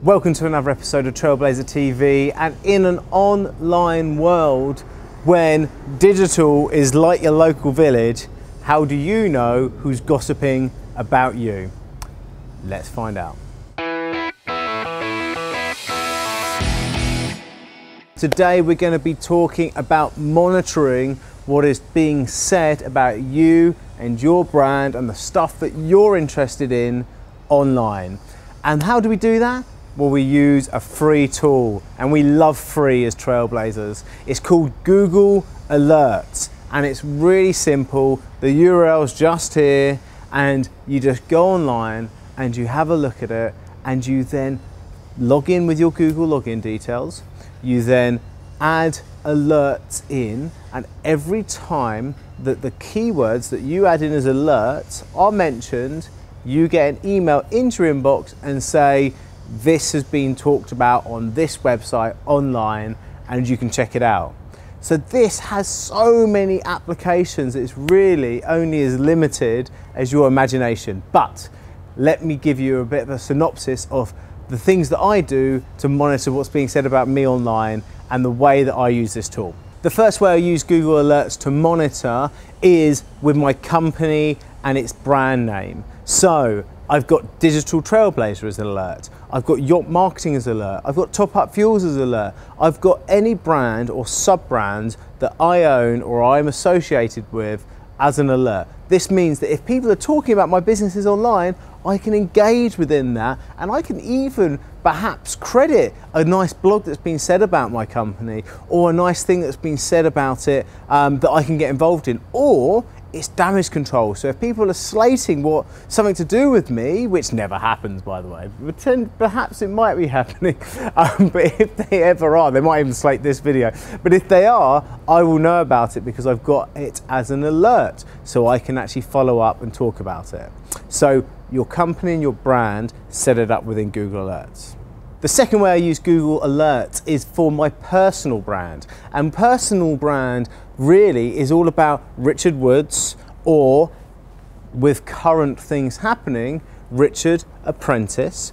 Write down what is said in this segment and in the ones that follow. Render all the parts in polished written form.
Welcome to another episode of TrailBlazer TV, and in an online world when digital is like your local village, how do you know who's gossiping about you? Let's find out. Today we're going to be talking about monitoring what is being said about you and your brand and the stuff that you're interested in online. And how do we do that? Well, we use a free tool, and we love free as Trailblazers. It's called Google Alerts, and it's really simple. The URL's just here, and you just go online and you have a look at it, and you then log in with your Google login details. You then add alerts in, and every time that the keywords that you add in as alerts are mentioned, you get an email into your inbox and say, this has been talked about on this website online, and you can check it out. So this has so many applications, it's really only as limited as your imagination. But let me give you a bit of a synopsis of the things that I do to monitor what's being said about me online and the way that I use this tool. The first way I use Google Alerts to monitor is with my company and its brand name. So I've got Digital TrailBlazer as an alert. I've got Yacht Marketing as an alert. I've got Top Up Fuels as an alert. I've got any brand or sub-brand that I own or I'm associated with as an alert. This means that if people are talking about my businesses online, I can engage within that, and I can even perhaps credit a nice blog that's been said about my company, or a nice thing that's been said about it that I can get involved in, or it's damage control. So if people are slating something to do with me, which never happens, by the way, perhaps it might be happening, but if they ever are, they might even slate this video. But if they are, I will know about it because I've got it as an alert, so I can actually follow up and talk about it. So your company and your brand, set it up within Google Alerts. The second way I use Google Alerts is for my personal brand. And personal brand really is all about Richard Woods, or with current things happening, Richard Apprentice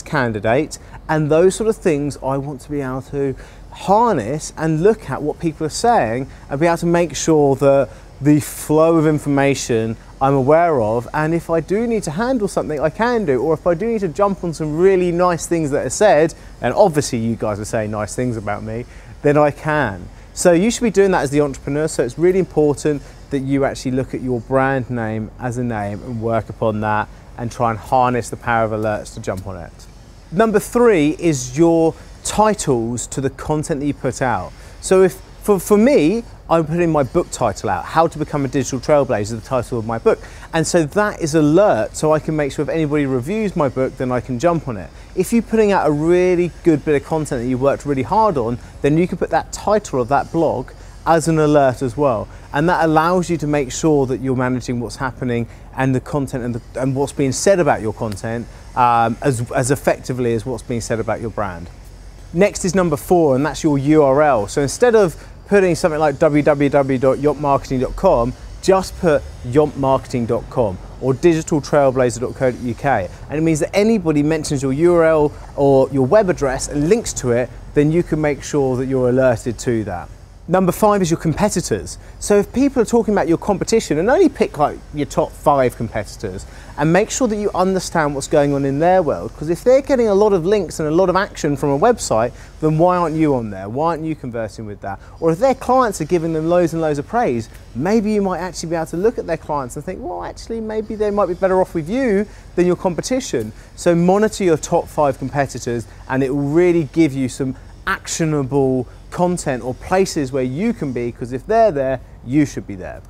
candidate, and those sort of things I want to be able to harness and look at what people are saying and be able to make sure that the flow of information I'm aware of, and if I do need to handle something, I can do, or if I do need to jump on some really nice things that are said, and obviously you guys are saying nice things about me, then I can. So you should be doing that as the entrepreneur, so it's really important that you actually look at your brand name as a name and work upon that and try and harness the power of alerts to jump on it. Number 3 is your titles to the content that you put out. So if, for me, I'm putting my book title out, How to Become a Digital Trailblazer, the title of my book. And so that is alert, so I can make sure if anybody reviews my book, then I can jump on it. If you're putting out a really good bit of content that you worked really hard on, then you can put that title of that blog as an alert as well. And that allows you to make sure that you're managing what's happening and the content and what's being said about your content as effectively as what's being said about your brand. Next is number 4, and that's your URL. So instead of putting something like www.yachtmarketing.com, just put yachtmarketing.com or digitaltrailblazer.co.uk, and it means that anybody mentions your URL or your web address and links to it, then you can make sure that you're alerted to that. Number 5 is your competitors. So if people are talking about your competition, and only pick like your top 5 competitors and make sure that you understand what's going on in their world, because if they're getting a lot of links and a lot of action from a website, then why aren't you on there? Why aren't you conversing with that? Or if their clients are giving them loads and loads of praise, maybe you might actually be able to look at their clients and think, well, actually, maybe they might be better off with you than your competition. So monitor your top 5 competitors, and it will really give you some actionable content or places where you can be, because if they're there, you should be there.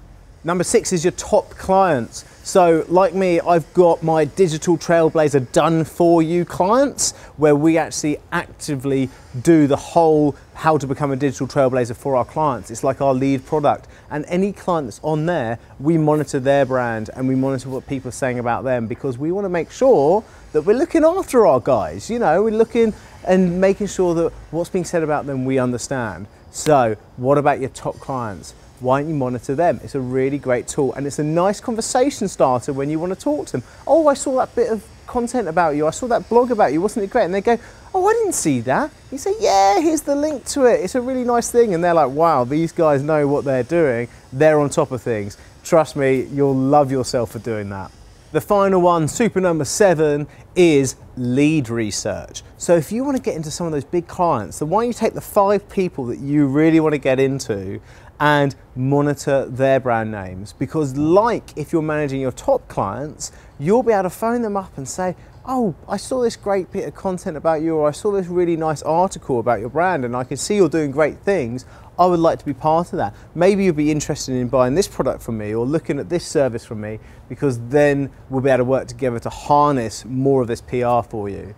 Number 6 is your top clients. So like me, I've got my Digital TrailBlazer done for you clients, where we actually actively do the whole how to become a digital trailblazer for our clients. It's like our lead product, and any client that's on there, we monitor their brand and we monitor what people are saying about them, because we want to make sure that we're looking after our guys. You know, we're looking and making sure that what's being said about them we understand. So what about your top clients? Why don't you monitor them? It's a really great tool, and it's a nice conversation starter when you want to talk to them. Oh, I saw that bit of content about you. I saw that blog about you. Wasn't it great? And they go, oh, I didn't see that. You say, yeah, here's the link to it. It's a really nice thing. And they're like, wow, these guys know what they're doing. They're on top of things. Trust me, you'll love yourself for doing that. The final one, super number 7, is lead research. So if you want to get into some of those big clients, then why don't you take the 5 people that you really want to get into and monitor their brand names? Because like if you're managing your top clients, you'll be able to phone them up and say, oh, I saw this great bit of content about you, or I saw this really nice article about your brand and I can see you're doing great things. I would like to be part of that. Maybe you'd be interested in buying this product from me or looking at this service from me, because then we'll be able to work together to harness more of this PR for you.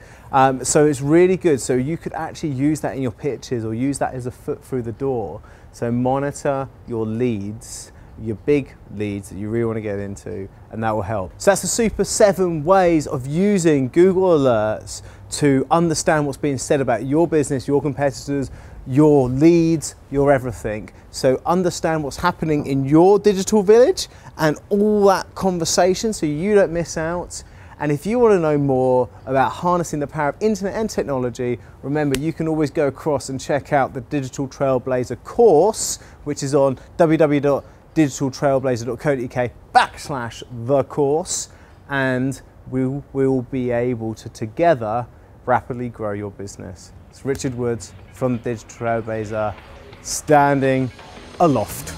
So it's really good. So you could actually use that in your pitches or use that as a foot through the door. So monitor your leads, your big leads that you really want to get into, and that will help. So that's the super 7 ways of using Google Alerts to understand what's being said about your business, your competitors, your leads, your everything. So understand what's happening in your digital village and all that conversation so you don't miss out. And if you want to know more about harnessing the power of internet and technology, remember you can always go across and check out the Digital TrailBlazer course, which is on www.digitaltrailblazer.co.uk/the-course, and we will be able to together rapidly grow your business. It's Richard Woods from Digital TrailBlazer, standing aloft.